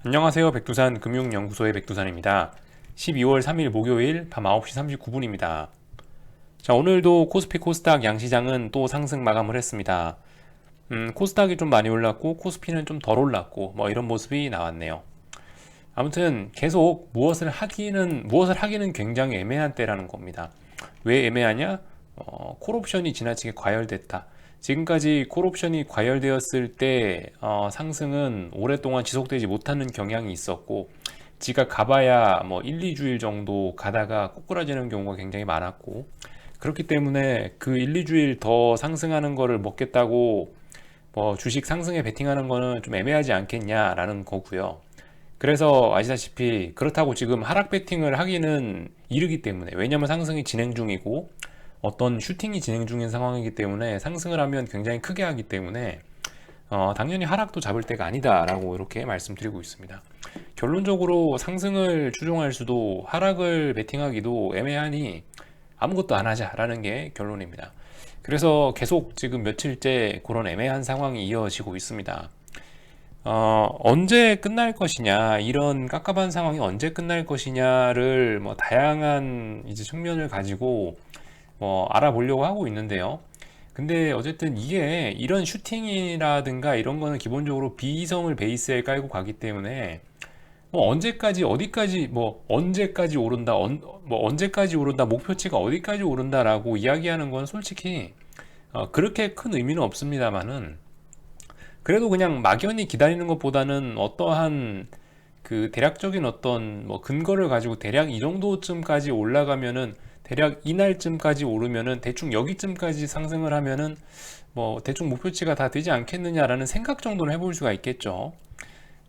안녕하세요. 백두산 금융연구소의 백두산입니다. 12월 3일 목요일 밤 9시 39분입니다. 자, 오늘도 코스피 코스닥 양시장은 또 상승 마감을 했습니다. 코스닥이 좀 많이 올랐고 코스피는 좀 덜 올랐고 뭐 이런 모습이 나왔네요. 아무튼 계속 무엇을 하기는 굉장히 애매한 때라는 겁니다. 왜 애매하냐? 콜옵션이 지나치게 과열됐다. 지금까지 콜옵션이 과열되었을 때 상승은 오랫동안 지속되지 못하는 경향이 있었고, 지가 가봐야 뭐 1, 2주일 정도 가다가 꼬꾸라지는 경우가 굉장히 많았고, 그렇기 때문에 그 1, 2주일 더 상승하는 거를 먹겠다고 뭐 주식 상승에 베팅하는 거는 좀 애매하지 않겠냐라는 거고요. 그래서 아시다시피 그렇다고 지금 하락 베팅을 하기는 이르기 때문에, 왜냐하면 상승이 진행 중이고 어떤 슈팅이 진행 중인 상황이기 때문에 상승을 하면 굉장히 크게 하기 때문에 당연히 하락도 잡을 때가 아니다라고 이렇게 말씀드리고 있습니다. 결론적으로 상승을 추종할 수도 하락을 베팅하기도 애매하니 아무것도 안 하자라는 게 결론입니다. 그래서 계속 지금 며칠째 그런 애매한 상황이 이어지고 있습니다. 언제 끝날 것이냐, 이런 깝깝한 상황이 언제 끝날 것이냐를 뭐 다양한 이제 측면을 가지고 알아보려고 하고 있는데요. 근데 어쨌든 이게 이런 슈팅이라든가 이런 거는 기본적으로 비이성을 베이스에 깔고 가기 때문에 뭐 언제까지 어디까지 뭐 언제까지 오른다 뭐 언제까지 오른다 목표치가 어디까지 오른다라고 이야기하는 건 솔직히 그렇게 큰 의미는 없습니다만은, 그래도 그냥 막연히 기다리는 것보다는 어떠한 그 대략적인 어떤 뭐 근거를 가지고 대략 이 정도쯤까지 올라가면은, 대략 이날쯤까지 오르면은 대충 여기쯤까지 상승을 하면은 뭐 대충 목표치가 다 되지 않겠느냐라는 생각 정도는 해볼 수가 있겠죠.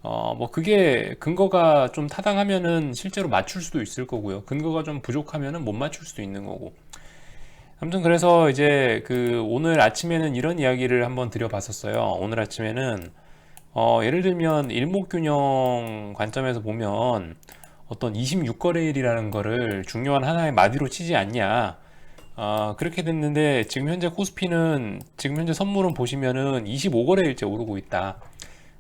뭐 그게 근거가 좀 타당하면은 실제로 맞출 수도 있을 거고요. 근거가 좀 부족하면은 못 맞출 수도 있는 거고. 아무튼 그래서 이제 그 오늘 아침에는 이런 이야기를 한번 드려봤었어요. 오늘 아침에는 예를 들면 일목균형 관점에서 보면 어떤 26거래일이라는 거를 중요한 하나의 마디로 치지 않냐. 그렇게 됐는데 지금 현재 코스피는, 지금 현재 선물은 보시면은 25거래일째 오르고 있다.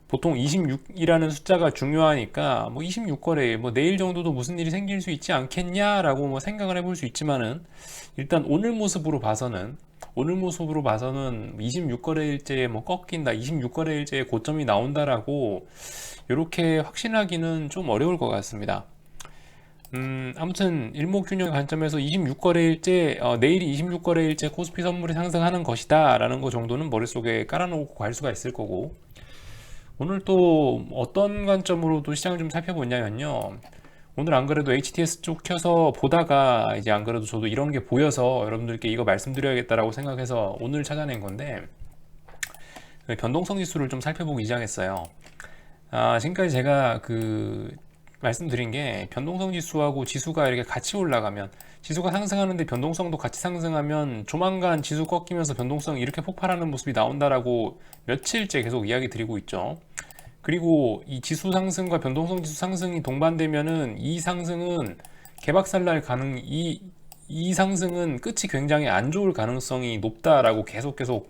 보통 26이라는 숫자가 중요하니까 뭐 26거래일, 뭐 내일 정도도 무슨 일이 생길 수 있지 않겠냐라고 뭐 생각을 해볼 수 있지만은, 일단 오늘 모습으로 봐서는 26거래일째에 뭐 꺾인다, 26거래일째에 고점이 나온다라고 이렇게 확신하기는 좀 어려울 것 같습니다. 아무튼 일목균형 관점에서 26거래일째, 내일이 26거래일째 코스피 선물이 상승하는 것이다 라는 거 정도는 머릿속에 깔아놓고 갈 수가 있을 거고, 오늘 또 어떤 관점으로도 시장을 좀 살펴보냐면요. 오늘 안 그래도 HTS 쪽 켜서 보다가 이제 안 그래도 저도 이런 게 보여서 여러분들께 이거 말씀드려야겠다라고 생각해서 오늘 찾아낸 건데, 변동성 지수를 좀 살펴보기 시작했어요. 지금까지 제가 그 말씀드린 게, 변동성 지수하고 지수가 이렇게 같이 올라가면, 지수가 상승하는데 변동성도 같이 상승하면 조만간 지수 꺾이면서 변동성이 이렇게 폭발하는 모습이 나온다라고 며칠째 계속 이야기 드리고 있죠. 그리고 이 지수 상승과 변동성 지수 상승이 동반되면은 이 상승은 개박살날 이 상승은 끝이 굉장히 안 좋을 가능성이 높다라고 계속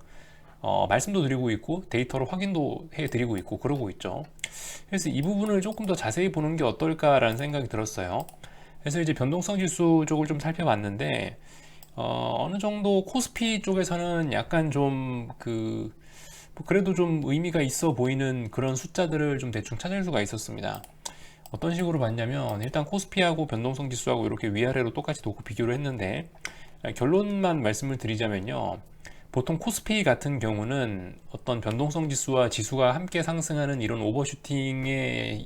말씀도 드리고 있고 데이터로 확인도 해 드리고 있고 그러고 있죠. 그래서 이 부분을 조금 더 자세히 보는 게 어떨까라는 생각이 들었어요. 그래서 이제 변동성 지수 쪽을 좀 살펴봤는데, 어느 정도 코스피 쪽에서는 약간 좀뭐 그래도 좀 의미가 있어 보이는 그런 숫자들을 좀 대충 찾을 수가 있었습니다. 어떤 식으로 봤냐면, 일단 코스피하고 변동성 지수하고 이렇게 위아래로 똑같이 놓고 비교를 했는데, 결론만 말씀을 드리자면요. 보통 코스피 같은 경우는 어떤 변동성 지수와 지수가 함께 상승하는 이런 오버슈팅이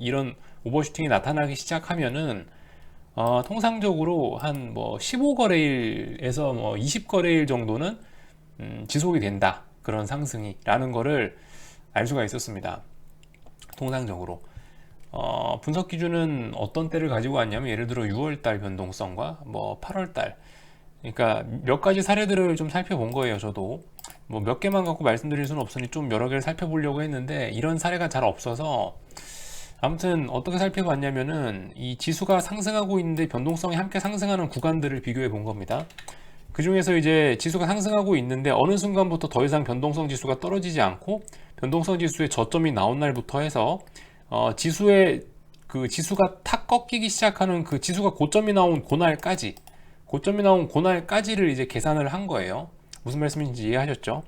나타나기 시작하면은 통상적으로 한 뭐 15거래일에서 뭐 20거래일 정도는 지속이 된다. 그런 상승이라는 거를 알 수가 있었습니다. 통상적으로. 분석 기준은 어떤 때를 가지고 왔냐면, 예를 들어 6월달 변동성과 뭐 8월달. 그러니까 몇 가지 사례들을 좀 살펴본 거예요, 저도. 뭐 몇 개만 갖고 말씀드릴 수는 없으니 좀 여러 개를 살펴보려고 했는데, 이런 사례가 잘 없어서, 아무튼 어떻게 살펴봤냐면은 이 지수가 상승하고 있는데 변동성이 함께 상승하는 구간들을 비교해 본 겁니다. 그 중에서 이제 지수가 상승하고 있는데 어느 순간부터 더 이상 변동성 지수가 떨어지지 않고 변동성 지수의 저점이 나온 날부터 해서 지수의 그 지수가 탁 꺾이기 시작하는 그 지수가 고점이 나온 그날까지를 이제 계산을 한 거예요. 무슨 말씀인지 이해하셨죠?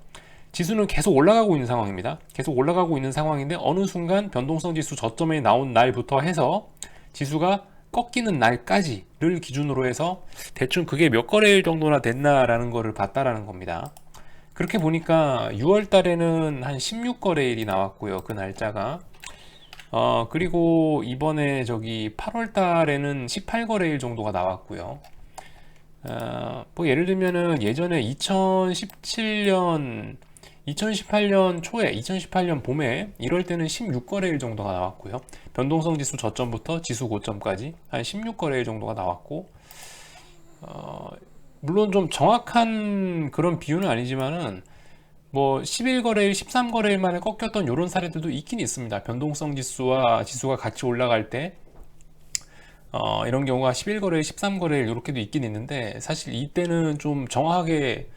지수는 계속 올라가고 있는 상황입니다. 계속 올라가고 있는 상황인데 어느 순간 변동성 지수 저점에 나온 날부터 해서 지수가 꺾이는 날까지를 기준으로 해서 대충 그게 몇 거래일 정도나 됐나라는 거를 봤다라는 겁니다. 그렇게 보니까 6월 달에는 한 16거래일이 나왔고요. 그 날짜가. 그리고 이번에 저기 8월 달에는 18거래일 정도가 나왔고요. 뭐 예를 들면은 예전에 2018년 초에 2018년 봄에 이럴 때는 16거래일 정도가 나왔고요. 변동성 지수 저점부터 지수 고점까지 한 16거래일 정도가 나왔고, 물론 좀 정확한 그런 비율은 아니지만은 뭐 11거래일, 13거래일 만에 꺾였던 이런 사례들도 있긴 있습니다. 변동성 지수와 지수가 같이 올라갈 때 이런 경우가 11거래일, 13거래일 이렇게도 있긴 있는데, 사실 이때는 좀 정확하게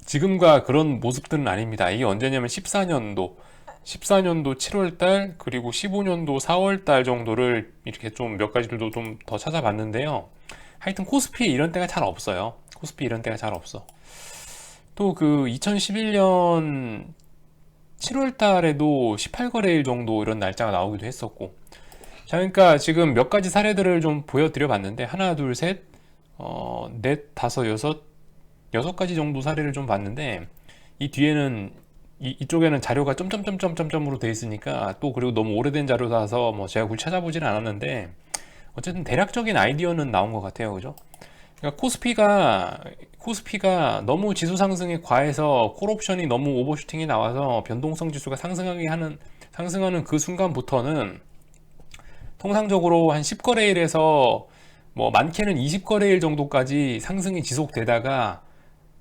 지금과 그런 모습들은 아닙니다. 이게 언제냐면 14년도 7월달 그리고 15년도 4월달 정도를 이렇게 좀 몇 가지들도 좀 더 찾아봤는데요. 하여튼 코스피 이런 때가 잘 없어요. 코스피 이런 때가 잘 없어. 또 그 2011년 7월달에도 18거래일 정도 이런 날짜가 나오기도 했었고. 자, 그러니까 지금 몇 가지 사례들을 좀 보여드려 봤는데, 하나, 둘, 셋, 넷, 다섯, 여섯 가지 정도 사례를 좀 봤는데, 이 뒤에는 이쪽에는 자료가 점점점점점점으로 돼 있으니까, 또 그리고 너무 오래된 자료라서 뭐 제가 굳이 찾아보지는 않았는데, 어쨌든 대략적인 아이디어는 나온 것 같아요. 그죠? 그러니까 코스피가 너무 지수 상승에 과해서 콜옵션이 너무 오버슈팅이 나와서 변동성 지수가 상승하는 그 순간부터는 통상적으로 한 10거래일에서 뭐 많게는 20거래일 정도까지 상승이 지속되다가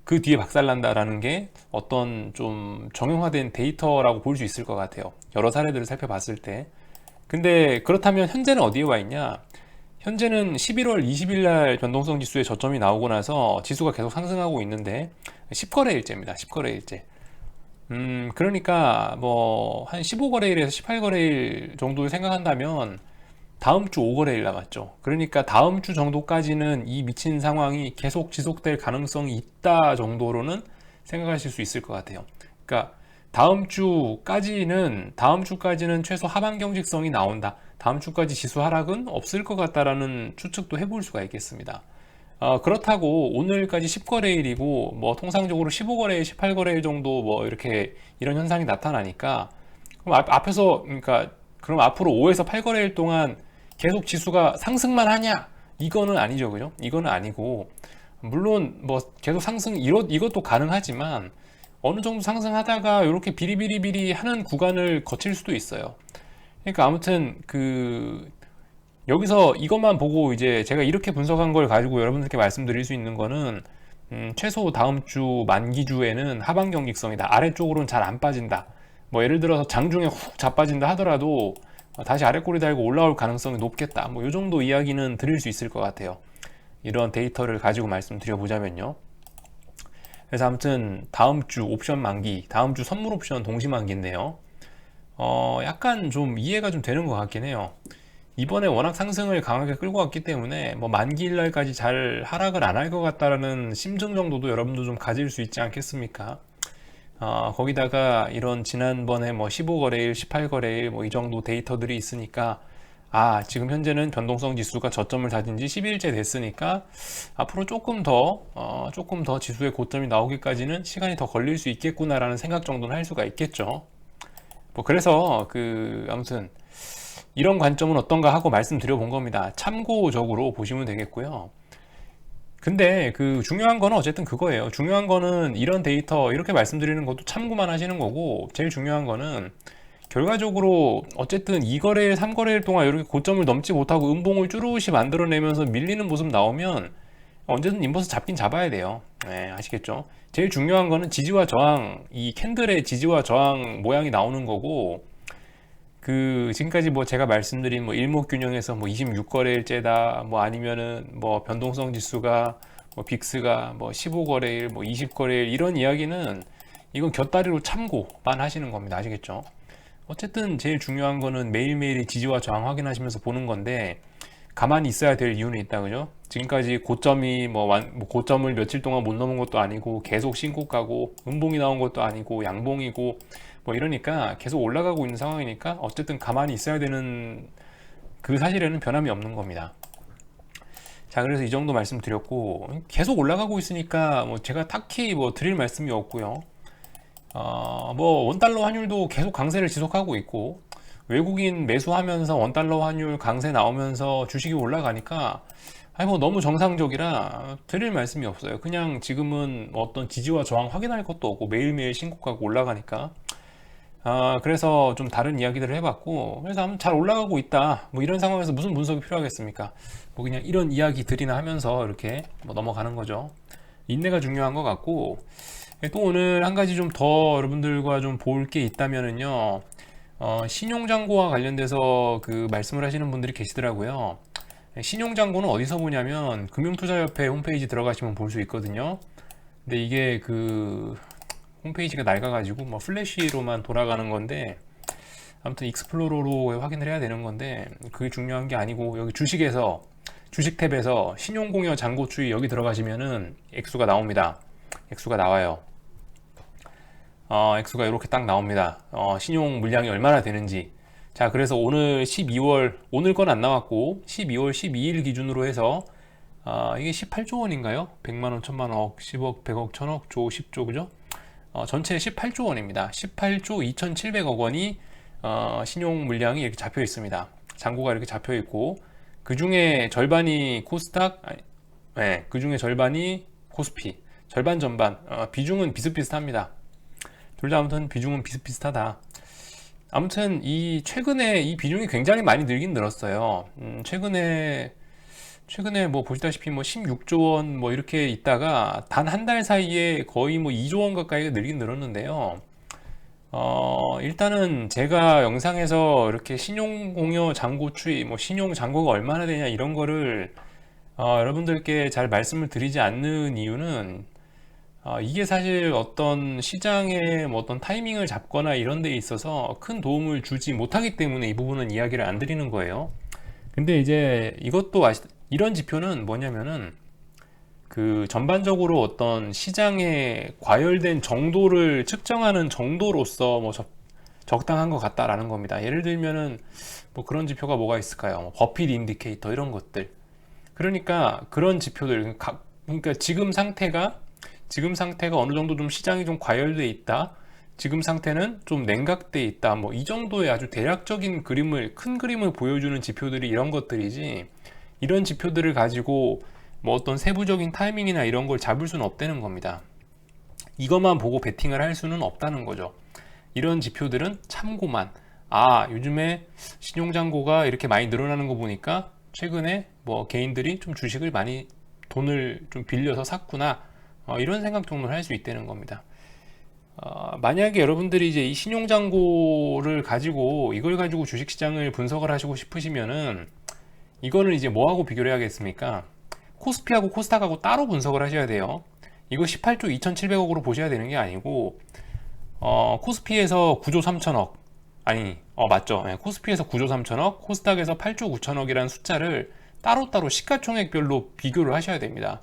그 뒤에 박살난다라는 게 어떤 좀 정형화된 데이터라고 볼 수 있을 것 같아요. 여러 사례들을 살펴봤을 때. 근데 그렇다면 현재는 어디에 와 있냐? 현재는 11월 20일 날 변동성 지수의 저점이 나오고 나서 지수가 계속 상승하고 있는데 10거래일째입니다. 10거래일째. 그러니까 뭐 한 15거래일에서 18거래일 정도를 생각한다면 다음 주 5거래일 남았죠. 그러니까 다음 주 정도까지는 이 미친 상황이 계속 지속될 가능성이 있다 정도로는 생각하실 수 있을 것 같아요. 그러니까 다음 주까지는 최소 하반 경직성이 나온다. 다음 주까지 지수 하락은 없을 것 같다라는 추측도 해볼 수가 있겠습니다. 그렇다고 오늘까지 10거래일이고 뭐 통상적으로 15거래일, 18거래일 정도 뭐 이렇게 이런 현상이 나타나니까 그럼 그러니까 그럼 앞으로 5에서 8거래일 동안 계속 지수가 상승만 하냐? 이거는 아니죠, 그죠? 이거는 아니고, 물론 뭐 계속 이것도 가능하지만 어느 정도 상승하다가 이렇게 비리비리비리 하는 구간을 거칠 수도 있어요. 그러니까 아무튼 여기서 이것만 보고 이제 제가 이렇게 분석한 걸 가지고 여러분들께 말씀드릴 수 있는 거는 최소 다음 주 만기주에는 하반 경직성이다. 아래쪽으로는 잘 안 빠진다. 뭐 예를 들어서 장중에 훅 자빠진다 하더라도 다시 아래 꼬리 달고 올라올 가능성이 높겠다. 뭐 이 정도 이야기는 드릴 수 있을 것 같아요. 이런 데이터를 가지고 말씀드려 보자면요. 그래서 아무튼 다음 주 옵션 만기, 다음 주 선물 옵션 동시 만기인데요. 약간 좀 이해가 좀 되는 것 같긴 해요. 이번에 워낙 상승을 강하게 끌고 왔기 때문에 뭐 만기일 날까지 잘 하락을 안 할 것 같다라는 심증 정도도 여러분도 좀 가질 수 있지 않겠습니까? 거기다가 이런 지난번에 뭐 15거래일, 18거래일 뭐 이 정도 데이터들이 있으니까 지금 현재는 변동성 지수가 저점을 다진 지 10일째 됐으니까 앞으로 조금 더 지수의 고점이 나오기까지는 시간이 더 걸릴 수 있겠구나라는 생각 정도는 할 수가 있겠죠. 뭐 그래서 아무튼 이런 관점은 어떤가 하고 말씀드려 본 겁니다. 참고적으로 보시면 되겠고요. 근데 중요한 거는 어쨌든 그거예요. 중요한 거는 이런 데이터 이렇게 말씀드리는 것도 참고만 하시는 거고, 제일 중요한 거는 결과적으로 어쨌든 2거래일, 3거래일 동안 이렇게 고점을 넘지 못하고 음봉을 쭈루시 만들어내면서 밀리는 모습 나오면 언제든 인버스 잡긴 잡아야 돼요. 네, 아시겠죠? 제일 중요한 거는 지지와 저항, 이 캔들의 지지와 저항 모양이 나오는 거고, 지금까지 뭐 제가 말씀드린 뭐 일목균형에서 뭐 26거래일째다, 뭐 아니면은 뭐 변동성 지수가 뭐 빅스가 뭐 15거래일, 뭐 20거래일 이런 이야기는 이건 곁다리로 참고만 하시는 겁니다. 아시겠죠? 어쨌든 제일 중요한 거는 매일매일의 지지와 저항 확인하시면서 보는 건데, 가만히 있어야 될 이유는 있다, 그죠? 지금까지 고점이 뭐 고점을 며칠 동안 못 넘은 것도 아니고 계속 신고가고 음봉이 나온 것도 아니고 양봉이고 뭐 이러니까 계속 올라가고 있는 상황이니까 어쨌든 가만히 있어야 되는 그 사실에는 변함이 없는 겁니다. 자, 그래서 이 정도 말씀드렸고, 계속 올라가고 있으니까 뭐 제가 딱히 뭐 드릴 말씀이 없고요. 뭐 원달러 환율도 계속 강세를 지속하고 있고, 외국인 매수하면서 원달러 환율 강세 나오면서 주식이 올라가니까 아니 뭐 너무 정상적이라 드릴 말씀이 없어요. 그냥 지금은 어떤 지지와 저항 확인할 것도 없고 매일매일 신고가가 올라가니까 그래서 좀 다른 이야기들을 해봤고, 그래서 아무튼 잘 올라가고 있다 뭐 이런 상황에서 무슨 분석이 필요하겠습니까? 뭐 그냥 이런 이야기들이나 하면서 이렇게 뭐 넘어가는 거죠. 인내가 중요한 것 같고, 또 오늘 한 가지 좀 더 여러분들과 좀 볼 게 있다면은요, 신용잔고와 관련돼서 그 말씀을 하시는 분들이 계시더라고요. 신용잔고는 어디서 보냐면 금융투자협회 홈페이지 들어가시면 볼 수 있거든요. 근데 이게 그 홈페이지가 낡아가지고 뭐 플래시로만 돌아가는 건데, 아무튼 익스플로러로 확인을 해야 되는 건데 그게 중요한 게 아니고, 여기 주식에서 주식 탭에서 신용공여 잔고 추이 여기 들어가시면은 액수가 나옵니다. 액수가 나와요. 액수가 이렇게 딱 나옵니다. 신용 물량이 얼마나 되는지. 자, 그래서 오늘 12월, 오늘 건 안 나왔고 12월 12일 기준으로 해서 이게 18조 원인가요? 100만 원, 1000만 원, 10억, 100억, 1000억, 조, 10조, 그죠? 전체 18조 원입니다. 18조 2700억 원이 신용 물량이 이렇게 잡혀 있습니다. 잔고가 이렇게 잡혀 있고, 그 중에 절반이 코스닥, 네, 그 중에 절반이 코스피, 절반 전반, 비중은 비슷비슷합니다. 둘 다 아무튼 비중은 비슷비슷하다. 아무튼 이 최근에 이 비중이 굉장히 많이 늘긴 늘었어요. 최근에 뭐 보시다시피 뭐 16조 원 뭐 이렇게 있다가 단 한 달 사이에 거의 뭐 2조 원 가까이 늘긴 늘었는데요. 일단은 제가 영상에서 이렇게 신용공여 잔고 추이, 뭐 신용 잔고가 얼마나 되냐 이런 거를 여러분들께 잘 말씀을 드리지 않는 이유는, 이게 사실 어떤 시장의 뭐 어떤 타이밍을 잡거나 이런 데 있어서 큰 도움을 주지 못하기 때문에 이 부분은 이야기를 안 드리는 거예요. 근데 이제 이것도 이런 지표는 뭐냐면은 그 전반적으로 어떤 시장에 과열된 정도를 측정하는 정도로서 뭐 적당한 것 같다라는 겁니다. 예를 들면은 뭐 그런 지표가 뭐가 있을까요? 뭐 버핏 인디케이터 이런 것들. 그러니까 그런 지표들, 그러니까 지금 상태가 어느 정도 좀 시장이 좀 과열돼 있다, 지금 상태는 좀 냉각돼 있다, 뭐 이 정도의 아주 대략적인 큰 그림을 보여주는 지표들이 이런 것들이지, 이런 지표들을 가지고 뭐 어떤 세부적인 타이밍이나 이런 걸 잡을 수는 없다는 겁니다. 이것만 보고 베팅을 할 수는 없다는 거죠. 이런 지표들은 참고만, 요즘에 신용잔고가 이렇게 많이 늘어나는 거 보니까 최근에 뭐 개인들이 좀 주식을 많이 돈을 좀 빌려서 샀구나, 이런 생각 정도를 할 수 있다는 겁니다. 만약에 여러분들이 이제 이 신용잔고를 가지고 이걸 가지고 주식시장을 분석을 하시고 싶으시면은, 이거는 이제 뭐하고 비교를 해야겠습니까? 코스피하고 코스닥하고 따로 분석을 하셔야 돼요. 이거 18조 2700억으로 보셔야 되는 게 아니고, 코스피에서 9조 3천억, 맞죠? 네, 코스피에서 9조 3천억, 코스닥에서 8조 9천억이라는 숫자를 따로따로 시가총액별로 비교를 하셔야 됩니다.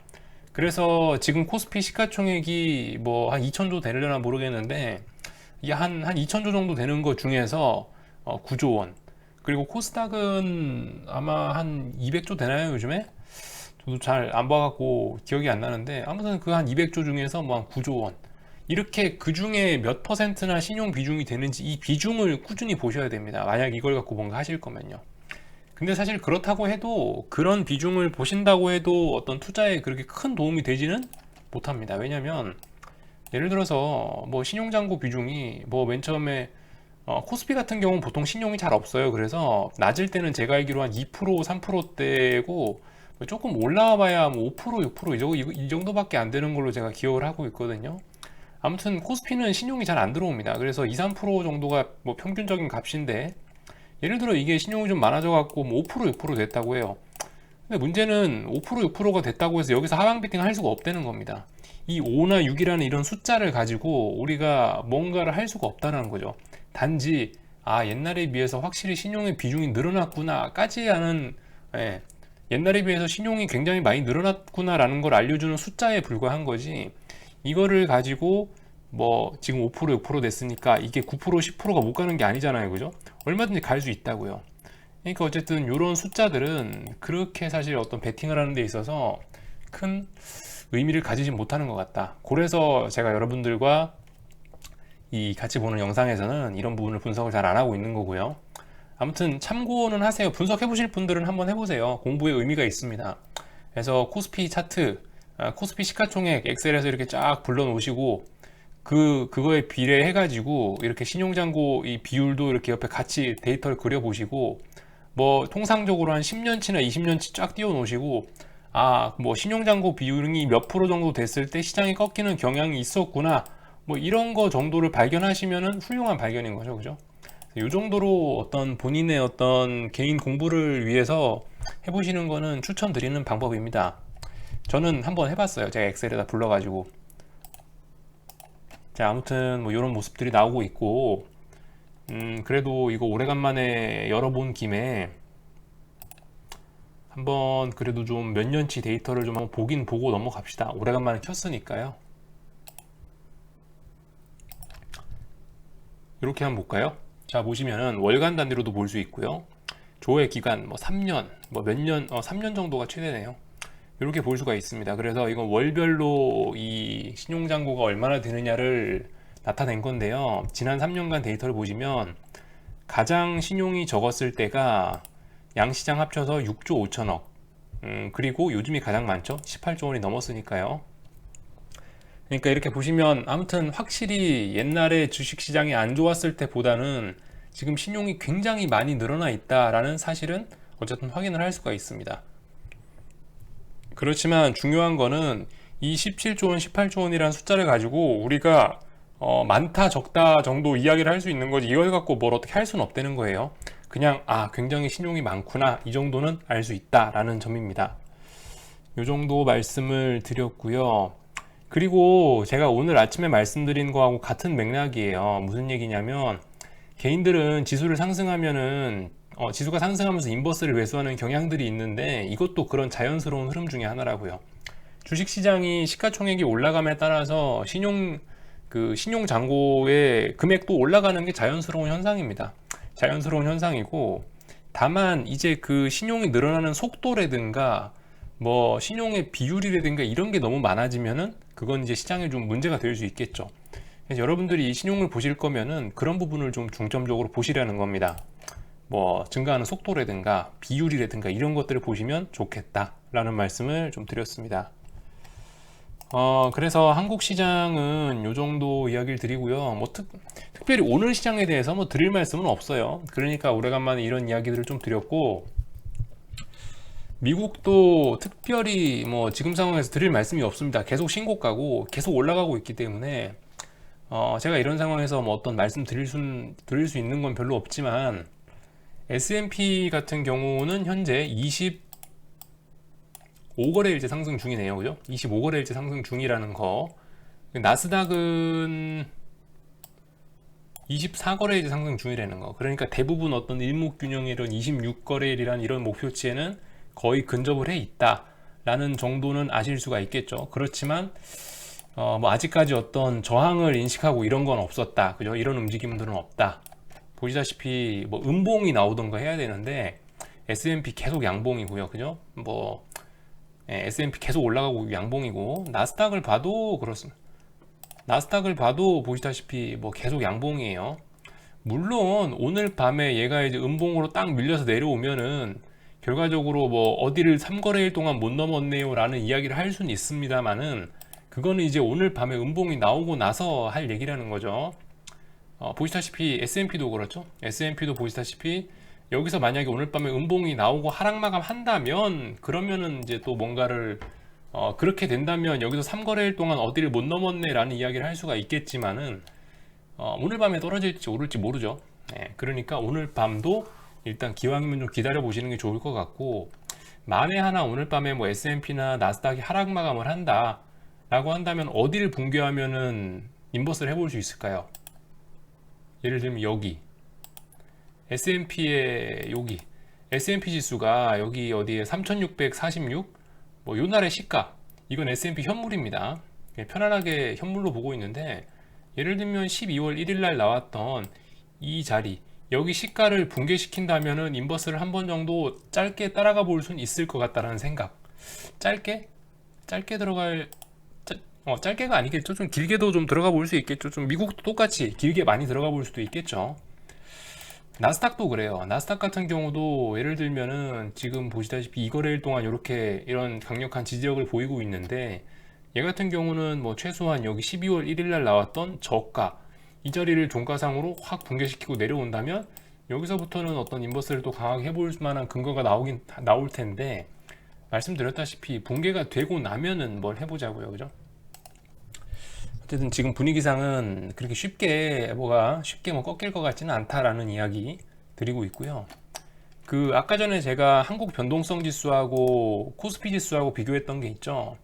그래서 지금 코스피 시가총액이 뭐 한 2천조 되려나 모르겠는데, 이게 한 2천조 정도 되는 것 중에서 9조 원, 그리고 코스닥은 아마 한 200조 되나요, 요즘에? 저도 잘 안 봐갖고 기억이 안 나는데, 아무튼 그 한 200조 중에서 뭐 한 9조 원, 이렇게 그 중에 몇 퍼센트나 신용 비중이 되는지 이 비중을 꾸준히 보셔야 됩니다. 만약 이걸 갖고 뭔가 하실 거면요. 근데 사실 그렇다고 해도, 그런 비중을 보신다고 해도 어떤 투자에 그렇게 큰 도움이 되지는 못합니다. 왜냐면 예를 들어서 뭐 신용잔고 비중이 뭐 맨 처음에 코스피 같은 경우는 보통 신용이 잘 없어요. 그래서 낮을 때는 제가 알기로 한 2%, 3%대고 조금 올라와 봐야 뭐 5%, 6% 이 정도밖에 안 되는 걸로 제가 기억을 하고 있거든요. 아무튼 코스피는 신용이 잘 안 들어옵니다. 그래서 2, 3% 정도가 뭐 평균적인 값인데, 예를 들어 이게 신용이 좀 많아져 갖고 뭐 5%, 6% 됐다고 해요. 근데 문제는 5%, 6%가 됐다고 해서 여기서 하방 베팅을 할 수가 없다는 겁니다. 이 5나 6이라는 이런 숫자를 가지고 우리가 뭔가를 할 수가 없다는 거죠. 단지 아, 옛날에 비해서 확실히 신용의 비중이 늘어났구나까지 하는, 예, 옛날에 비해서 신용이 굉장히 많이 늘어났구나라는 걸 알려주는 숫자에 불과한 거지, 이거를 가지고 뭐 지금 5% 6% 됐으니까 이게 9% 10%가 못 가는 게 아니잖아요, 그죠? 얼마든지 갈 수 있다고요. 그러니까 어쨌든 이런 숫자들은 그렇게 사실 어떤 베팅을 하는 데 있어서 큰 의미를 가지지 못하는 것 같다. 그래서 제가 여러분들과 이 같이 보는 영상에서는 이런 부분을 분석을 잘 안 하고 있는 거고요. 아무튼 참고는 하세요. 분석해 보실 분들은 한번 해보세요. 공부에 의미가 있습니다. 그래서 코스피 차트, 코스피 시가총액 엑셀에서 이렇게 쫙 불러 놓으시고 그거에 비례해 가지고 이렇게 신용잔고 이 비율도 이렇게 옆에 같이 데이터를 그려 보시고, 뭐 통상적으로 한 10년치나 20년치 쫙 띄워 놓으시고, 아, 뭐 신용잔고 비율이 몇 프로 정도 됐을 때 시장이 꺾이는 경향이 있었구나, 뭐 이런 거 정도를 발견하시면은 훌륭한 발견인 거죠, 그죠? 이 정도로 어떤 본인의 어떤 개인 공부를 위해서 해보시는 거는 추천드리는 방법입니다. 저는 한번 해봤어요. 제가 엑셀에다 불러가지고. 자, 아무튼 뭐 이런 모습들이 나오고 있고, 그래도 이거 오래간만에 열어본 김에 한번 그래도 좀 몇 년치 데이터를 좀 한번 보긴 보고 넘어갑시다. 오래간만에 켰으니까요. 이렇게 한번 볼까요? 자, 보시면은 월간 단위로도 볼 수 있고요. 조회 기간 뭐 3년, 뭐 몇 년, 3년 정도가 최대네요. 이렇게 볼 수가 있습니다. 그래서 이건 월별로 이 신용잔고가 얼마나 되느냐를 나타낸 건데요. 지난 3년간 데이터를 보시면 가장 신용이 적었을 때가 양시장 합쳐서 6조 5천억, 그리고 요즘이 가장 많죠. 18조 원이 넘었으니까요. 그러니까 이렇게 보시면 아무튼 확실히 옛날에 주식시장이 안 좋았을 때보다는 지금 신용이 굉장히 많이 늘어나 있다라는 사실은 어쨌든 확인을 할 수가 있습니다. 그렇지만 중요한 거는 이 17조 원, 18조 원이라는 숫자를 가지고 우리가 많다 적다 정도 이야기를 할 수 있는 거지, 이걸 갖고 뭘 어떻게 할 수는 없다는 거예요. 그냥 아, 굉장히 신용이 많구나, 이 정도는 알 수 있다라는 점입니다. 이 정도 말씀을 드렸고요. 그리고 제가 오늘 아침에 말씀드린 거하고 같은 맥락이에요. 무슨 얘기냐면 개인들은 지수를 상승하면은 지수가 상승하면서 인버스를 매수하는 경향들이 있는데, 이것도 그런 자연스러운 흐름 중에 하나라고요. 주식시장이 시가총액이 올라감에 따라서 신용 잔고의 금액도 올라가는 게 자연스러운 현상입니다. 자연스러운 현상이고, 다만 이제 그 신용이 늘어나는 속도라든가 뭐 신용의 비율이라든가 이런 게 너무 많아지면은 그건 이제 시장에 좀 문제가 될 수 있겠죠. 그래서 여러분들이 이 신용을 보실 거면은 그런 부분을 좀 중점적으로 보시라는 겁니다. 뭐 증가하는 속도라든가 비율이라든가 이런 것들을 보시면 좋겠다라는 말씀을 좀 드렸습니다. 그래서 한국 시장은 요 정도 이야기를 드리고요. 뭐 특별히 오늘 시장에 대해서 뭐 드릴 말씀은 없어요. 그러니까 오래간만에 이런 이야기들을 좀 드렸고, 미국도 특별히 뭐 지금 상황에서 드릴 말씀이 없습니다. 계속 신고가고 계속 올라가고 있기 때문에 제가 이런 상황에서 뭐 어떤 말씀 드릴 수 있는 건 별로 없지만, S&P 같은 경우는 현재 25거래일째 상승 중이네요. 그죠? 25거래일째 상승 중이라는 거. 나스닥은 24거래일째 상승 중이라는 거. 그러니까 대부분 어떤 일목균형의 이런 26거래일이란 이런 목표치에는 거의 근접을 해 있다라는 정도는 아실 수가 있겠죠. 그렇지만 뭐 아직까지 어떤 저항을 인식하고 이런 건 없었다. 그죠? 이런 움직임들은 없다. 보시다시피 뭐 음봉이 나오던가 해야 되는데 S&P 계속 양봉이고요. 그죠? 뭐 S&P 계속 올라가고 양봉이고, 나스닥을 봐도 그렇습니다. 나스닥을 봐도 보시다시피 뭐 계속 양봉이에요. 물론 오늘 밤에 얘가 이제 음봉으로 딱 밀려서 내려오면은 결과적으로 뭐 어디를 3거래일 동안 못 넘었네요 라는 이야기를 할 수는 있습니다만은, 그거는 이제 오늘 밤에 음봉이 나오고 나서 할 얘기라는 거죠. 보시다시피 S&P도 그렇죠. S&P도 보시다시피 여기서 만약에 오늘 밤에 음봉이 나오고 하락 마감 한다면, 그러면은 이제 또 뭔가를 그렇게 된다면 여기서 3거래일 동안 어디를 못 넘었네 라는 이야기를 할 수가 있겠지만은, 오늘 밤에 떨어질지 오를지 모르죠. 그러니까 오늘 밤도 일단 기왕이면 좀 기다려 보시는 게 좋을 것 같고, 만에 하나 오늘 밤에 뭐 S&P나 나스닥이 하락 마감을 한다 라고 한다면 어디를 붕괴하면은 인버스를 해볼 수 있을까요? 예를 들면 여기 S&P의 여기 S&P 지수가 여기 어디에 3646 뭐 요날의 시가, 이건 S&P 현물입니다. 편안하게 현물로 보고 있는데, 예를 들면 12월 1일 날 나왔던 이 자리, 여기 시가를 붕괴시킨다면은 인버스를 한 번 정도 짧게 따라가 볼 수는 있을 것 같다라는 생각. 짧게 들어갈, 짧게가 아니겠죠. 좀 길게도 좀 들어가 볼 수 있겠죠. 좀 미국도 똑같이 길게 많이 들어가 볼 수도 있겠죠. 나스닥도 그래요. 나스닥 같은 경우도 예를 들면은 지금 보시다시피 이 거래일 동안 이렇게 이런 강력한 지지력을 보이고 있는데, 얘 같은 경우는 뭐 최소한 여기 12월 1일 날 나왔던 저가 이 자리를 종가상으로 확 붕괴시키고 내려온다면 여기서부터는 어떤 인버스를 또 강하게 해볼 만한 근거가 나올 텐데, 말씀드렸다시피 붕괴가 되고 나면은 뭘 해보자고요, 그죠? 어쨌든 지금 분위기상은 그렇게 쉽게 뭐 꺾일 것 같지는 않다라는 이야기 드리고 있고요. 그 아까 전에 제가 한국 변동성 지수하고 코스피 지수하고 비교했던 게 있죠.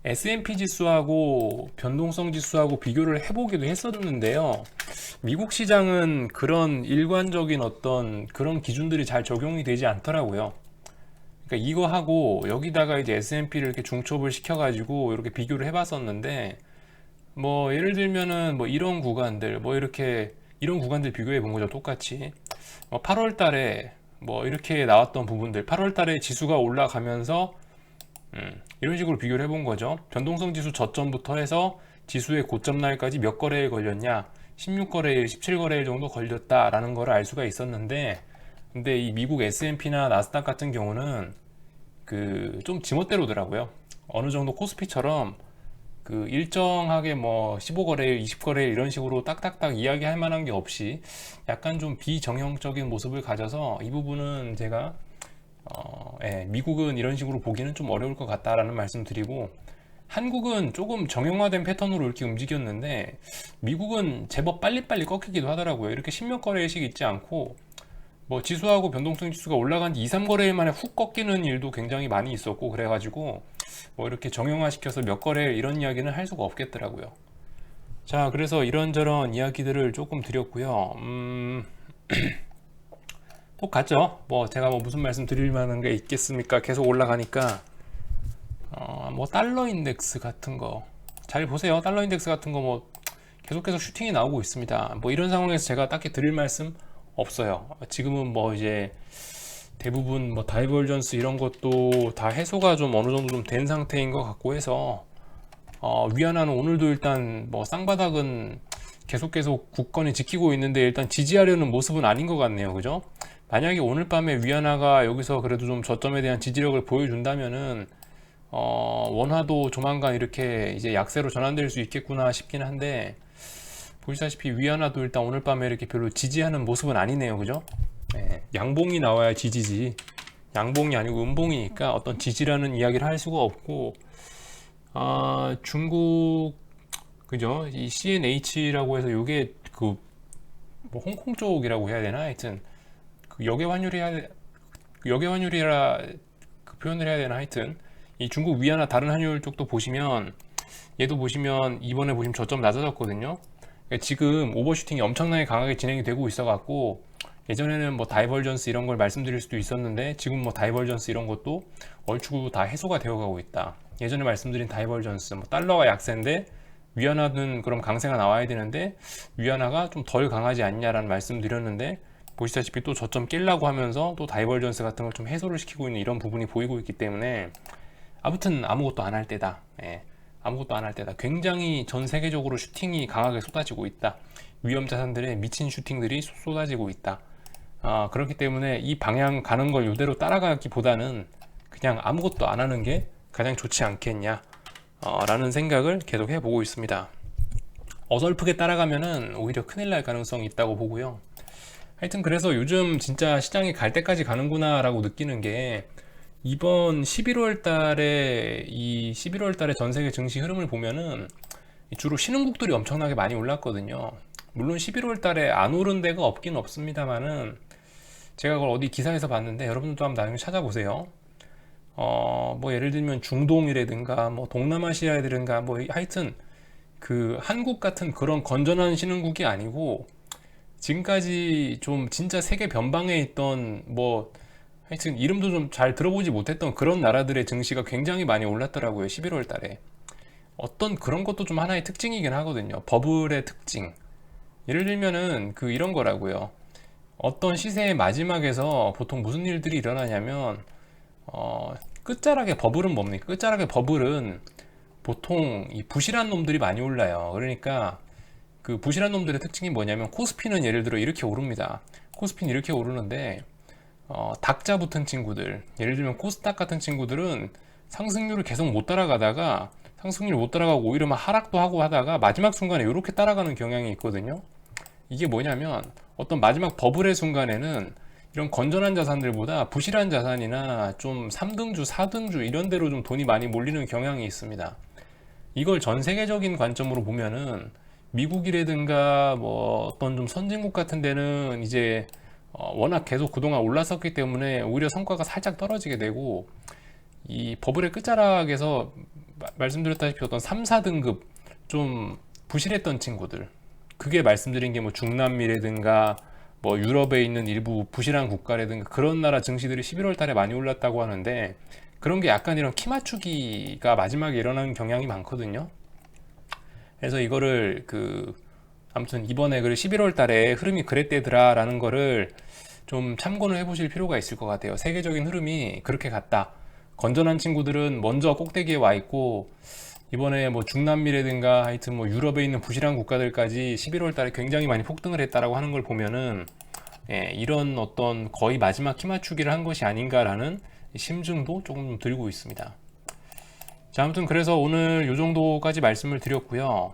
S&P 지수하고 변동성 지수하고 비교를 해보기도 했었는데요. 미국 시장은 그런 일관적인 어떤 그런 기준들이 잘 적용이 되지 않더라고요. 그러니까 이거하고 여기다가 이제 S&P를 이렇게 중첩을 시켜가지고 이렇게 비교를 해봤었는데, 뭐 예를 들면은 뭐 이런 구간들, 뭐 이렇게 이런 구간들 비교해 본 거죠. 똑같이 8월 달에 뭐 이렇게 나왔던 부분들, 8월 달에 지수가 올라가면서 이런 식으로 비교를 해본 거죠. 변동성 지수 저점부터 해서 지수의 고점 날까지 몇 거래일 걸렸냐, 16거래일, 17거래일 정도 걸렸다라는 걸 알 수가 있었는데, 근데 이 미국 S&P나 나스닥 같은 경우는 그 좀 지멋대로더라고요. 어느 정도 코스피처럼 그 일정하게 뭐 15거래일, 20거래일 이런 식으로 딱딱딱 이야기할 만한 게 없이 약간 좀 비정형적인 모습을 가져서, 이 부분은 제가 미국은 이런 식으로 보기는 좀 어려울 것 같다라는 말씀 드리고, 한국은 조금 정형화된 패턴으로 이렇게 움직였는데 미국은 제법 빨리빨리 꺾이기도 하더라고요. 이렇게 10몇 거래일씩 있지 않고 뭐 지수하고 변동성 지수가 올라간 지 2, 3거래일 만에 훅 꺾이는 일도 굉장히 많이 있었고, 그래가지고 뭐 이렇게 정형화 시켜서 몇 거래일 이런 이야기는 할 수가 없겠더라고요. 자, 그래서 이런저런 이야기들을 조금 드렸고요. 똑같죠? 뭐 제가 뭐 무슨 말씀 드릴 만한 게 있겠습니까? 계속 올라가니까. 뭐 달러 인덱스 같은 거 잘 보세요. 달러 인덱스 같은 거 뭐 계속해서 슈팅이 나오고 있습니다. 뭐 이런 상황에서 제가 딱히 드릴 말씀 없어요. 지금은 뭐 이제 대부분 뭐 다이버전스 이런 것도 다 해소가 좀 어느 정도 좀 된 상태인 것 같고 해서, 위안화는 오늘도 일단 뭐 쌍바닥은 계속 굳건히 지키고 있는데 일단 지지하려는 모습은 아닌 것 같네요. 그죠? 만약에 오늘 밤에 위안화가 여기서 그래도 좀 저점에 대한 지지력을 보여준다면은 원화도 조만간 이렇게 이제 약세로 전환될 수 있겠구나 싶긴 한데, 보시다시피 위안화도 일단 오늘 밤에 이렇게 별로 지지하는 모습은 아니네요. 그죠? 네, 양봉이 나와야 지지지, 양봉이 아니고 음봉이니까 어떤 지지라는 이야기를 할 수가 없고, 중국 그죠? 이 CNH라고 해서 요게 그 뭐 홍콩 쪽이라고 해야 되나? 하여튼 그 역외 환율이라 그 표현을 해야 되나? 하여튼 이 중국 위안화 다른 환율 쪽도 보시면, 얘도 보시면 이번에 보시면 저점 낮아졌거든요. 그러니까 지금 오버슈팅이 엄청나게 강하게 진행이 되고 있어 갖고, 예전에는 뭐 다이버전스 이런 걸 말씀드릴 수도 있었는데 지금 뭐 다이버전스 이런 것도 얼추 다 해소가 되어 가고 있다. 예전에 말씀드린 다이버전스, 뭐 달러가 약세인데 위안화는 그럼 강세가 나와야 되는데 위안화가 좀 덜 강하지 않냐라는 말씀 드렸는데, 보시다시피 또 저점 깨려고 하면서 또 다이버전스 같은 걸 좀 해소를 시키고 있는 이런 부분이 보이고 있기 때문에, 아무튼 아무것도 안 할 때다. 아무것도 안 할 때다. 굉장히 전 세계적으로 슈팅이 강하게 쏟아지고 있다. 위험 자산들의 미친 슈팅들이 쏟아지고 있다. 그렇기 때문에 이 방향 가는 걸 이대로 따라가기보다는 그냥 아무것도 안 하는 게 가장 좋지 않겠냐 라는 생각을 계속 해보고 있습니다. 어설프게 따라가면은 오히려 큰일 날 가능성이 있다고 보고요. 하여튼 그래서 요즘 진짜 시장이 갈 때까지 가는구나 라고 느끼는 게, 이번 11월 달에 전 세계 증시 흐름을 보면은 주로 신흥국들이 엄청나게 많이 올랐거든요. 물론 11월 달에 안 오른 데가 없긴 없습니다만은, 제가 그걸 어디 기사에서 봤는데 여러분들도 한번 나중에 찾아보세요. 뭐 예를 들면 중동이라든가 뭐 동남아시아라든가 뭐 하여튼 그 한국 같은 그런 건전한 신흥국이 아니고 지금까지 좀 진짜 세계 변방에 있던 뭐 하여튼 이름도 좀 잘 들어보지 못했던 그런 나라들의 증시가 굉장히 많이 올랐더라고요. 11월 달에. 어떤 그런 것도 좀 하나의 특징이긴 하거든요. 버블의 특징. 예를 들면은 그 이런 거라고요. 어떤 시세의 마지막에서 보통 무슨 일들이 일어나냐면 끝자락의 버블은 뭡니까? 끝자락의 버블은 보통 이 부실한 놈들이 많이 올라요. 그러니까 그 부실한 놈들의 특징이 뭐냐면 코스피는 예를 들어 이렇게 오릅니다. 코스피는 이렇게 오르는데 닭자 붙은 친구들, 예를 들면 코스닥 같은 친구들은 상승률을 계속 못 따라가다가 상승률 못 따라가고 오히려 막 하락도 하고 하다가 마지막 순간에 이렇게 따라가는 경향이 있거든요. 이게 뭐냐면 어떤 마지막 버블의 순간에는 이런 건전한 자산들보다 부실한 자산이나 좀 3등주, 4등주 이런 데로 좀 돈이 많이 몰리는 경향이 있습니다. 이걸 전 세계적인 관점으로 보면은 미국이라든가 뭐 어떤 좀 선진국 같은 데는 이제 워낙 계속 그동안 올랐었기 때문에 오히려 성과가 살짝 떨어지게 되고 이 버블의 끝자락에서 말씀드렸다시피 어떤 3, 4등급 좀 부실했던 친구들, 그게 말씀드린 게 뭐 중남미라든가 뭐 유럽에 있는 일부 부실한 국가라든가 그런 나라 증시들이 11월 달에 많이 올랐다고 하는데, 그런 게 약간 이런 키 맞추기가 마지막에 일어나는 경향이 많거든요. 그래서 이거를 아무튼 이번에 11월 달에 흐름이 그랬대더라라는 거를 좀 참고를 해보실 필요가 있을 것 같아요. 세계적인 흐름이 그렇게 갔다. 건전한 친구들은 먼저 꼭대기에 와 있고, 이번에 뭐 중남미라든가 하여튼 뭐 유럽에 있는 부실한 국가들까지 11월 달에 굉장히 많이 폭등을 했다라고 하는 걸 보면은 이런 어떤 거의 마지막 키 맞추기를 한 것이 아닌가라는 심증도 조금 들고 있습니다. 자, 아무튼 그래서 오늘 요 정도까지 말씀을 드렸고요.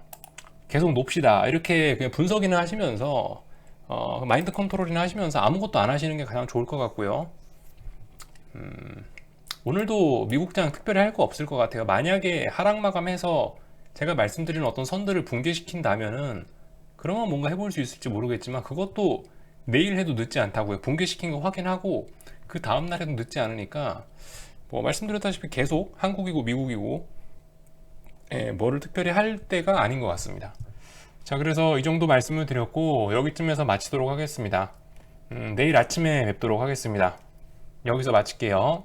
계속 놉시다. 이렇게 그냥 분석이나 하시면서 마인드 컨트롤이나 하시면서 아무것도 안 하시는 게 가장 좋을 것 같고요. 오늘도 미국장 특별히 할 거 없을 것 같아요. 만약에 하락 마감해서 제가 말씀드린 어떤 선들을 붕괴시킨다면은 그러면 뭔가 해볼 수 있을지 모르겠지만, 그것도 내일 해도 늦지 않다고요. 붕괴시킨 거 확인하고 그 다음날 해도 늦지 않으니까, 뭐 말씀드렸다시피 계속 한국이고 미국이고 뭐를 특별히 할 때가 아닌 것 같습니다. 자, 그래서 이 정도 말씀을 드렸고 여기쯤에서 마치도록 하겠습니다. 내일 아침에 뵙도록 하겠습니다. 여기서 마칠게요.